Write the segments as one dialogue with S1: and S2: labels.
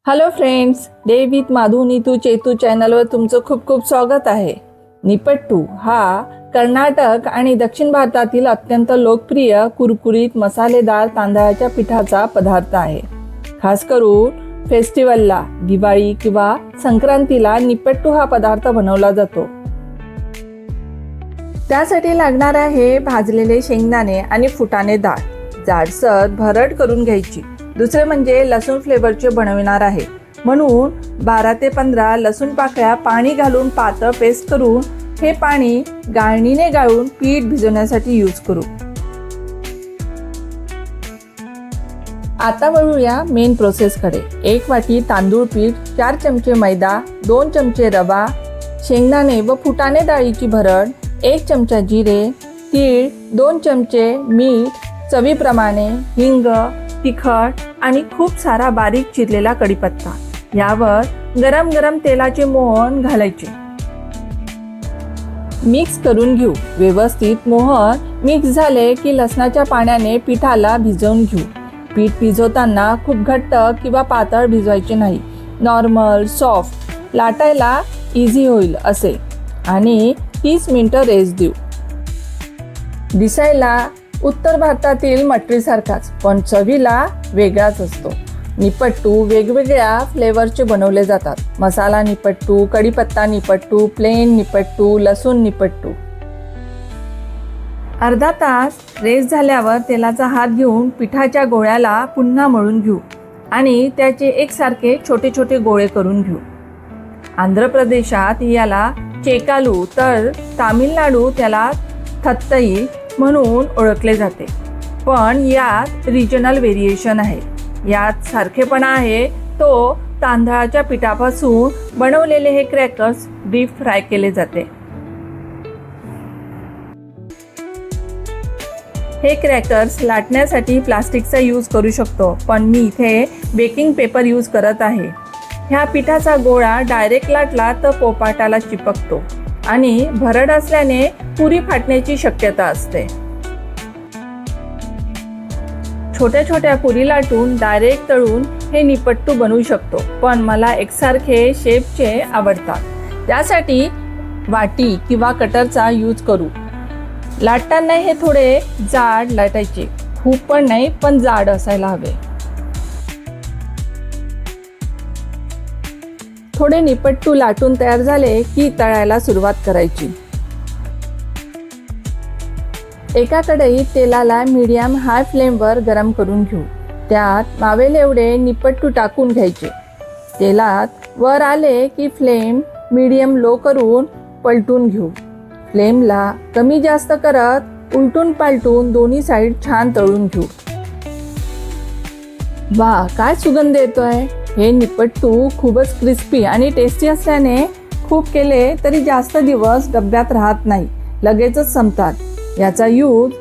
S1: Hello friends, day with Madhu Neetu Chetu चॅनलवर तुमचं खूप खूप स्वागत आहे. निपट्टू हा कर्नाटक आणि दक्षिण भारतातील अत्यंत लोकप्रिय कुरकुरीत मसालेदार तांदळाच्या पिठाचा पदार्थ आहे. खास करून फेस्टिवलला, दिवाळी किंवा संक्रांतीला निपट्टू हा पदार्थ बनवला जातो. त्यासाठी लागणार आहे भाजलेले शेंगदाणे आणि फुटाणे डाळ जाडसर भरड करून घ्यायची. दुसरे म्हणजे लसूण फ्लेवरचे बनविणार आहे, म्हणून 12 ते 15 लसूण पाकळ्या पाणी घालून पातळ पेस्ट करून हे पाणी गाळणीने गाळून पीठ भिजवण्यासाठी यूज करू. आता वळूया मेन प्रोसेसकडे. 1 वाटी तांदूळ पीठ, 4 चमचे मैदा, 2 चमचे रवा, शेंगदाणे व फुटाणे डाळीची भरड, 1 चमचा जिरे, तीळ, 2 चमचे मीठ, चवीप्रमाणे हिंग, तिखट आणि खूप सारा बारीक चिरलेला कढीपत्ता. यावर गरम गरम तेलाचे मोहन घालायचे. मिक्स करून घेऊ. व्यवस्थित मोहन मिक्स झाले की लसणाच्या पाण्याने पिठाला भिजवून घेऊ. पीठ भिजवताना खूप घट्ट किंवा पातळ भिजवायचे नाही. नॉर्मल सॉफ्ट, लाटायला इझी होईल असे, आणि 30 मिनिटं रेस्ट देऊ. दिसायला उत्तर भारतातील मटरीसारखाच, पण चवीला वेगळाच असतो. निपट्टू वेगवेगळ्या फ्लेवरचे बनवले जातात. मसाला निपट्टू, कढीपत्ता निपट्टू, प्लेन निपट्टू, लसूण निपट्टू. अर्धा तास रेस्ट झाल्यावर तेलाचा हात घेऊन पिठाच्या गोळ्याला पुन्हा मळून घेऊ आणि त्याचे एकसारखे छोटे छोटे गोळे करून घेऊ. आंध्र प्रदेशात याला चेकालू तर तामिळनाडू त्याला थत्तई म्हणून ओळखले जाते. पण यात रिजनल व्हेरिएशन आहे. यात सारखेपणा आहे तो तांदळाच्या पिठापासून बनवलेले हे क्रॅकर्स डीप फ्राय केले जाते. हे क्रॅकर्स लाटण्यासाठी प्लास्टिकचा यूज करू शकतो, पण मी इथे बेकिंग पेपर यूज करत आहे. ह्या पिठाचा गोळा डायरेक्ट लाटला तर पोपाटाला चिपकतो आणि भरड असल्याने पुरी फाटण्याची शक्यता असते. छोट्या छोट्या पुरी लाटून डायरेक्ट तळून हे निपट्टू बनवू शकतो, पण मला एकसारखे शेपचे आवडतात. त्यासाठी वाटी किंवा कटरचा यूज करू. लाटताना हे थोडे जाड लाटायचे, खूप पण नाही, पण जाड असायला हवे. थोडे निपट्टू लाटून तयार झाले की तळायला सुरुवात करायची. एका कढईत तेलाला मीडियम हाय फ्लेमवर गरम करून घेऊ. त्यात मावेल एवढे निपट्टू टाकून घ्यायचे. तेलात वर आले की फ्लेम मीडियम लो करून पलटून घेऊ. फ्लेमला कमी जास्त करत उलटून पालटून दोन्ही साईड छान तळून घेऊ. वा, काय सुगंध येतोय! हे निपट्टू खूपच क्रिस्पी आणि टेस्टी असल्याने खूप केले तरी जास्त दिवस डब्यात राहत नाही, लगेचच संपतात. याचा यूज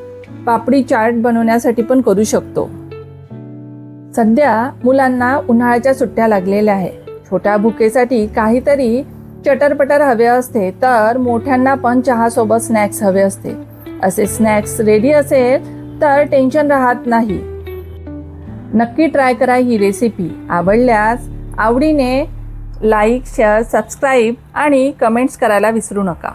S1: पापडी चाट बनवण्यासाठी पण करू शकतो. सध्या मुलांना उन्हाळ्याच्या सुट्ट्या लागलेल्या आहे. छोट्या भुकेसाठी काहीतरी चटरपटर हवे असते, तर मोठ्यांना पण चहासोबत स्नॅक्स हवे असते. असे स्नॅक्स रेडी असेल तर टेन्शन राहत नाही. नक्की ट्राय करा ही रेसिपी. आवडल्यास आवडीने लाईक, शेअर, सबस्क्राईब आणि कमेंट्स करायला विसरू नका.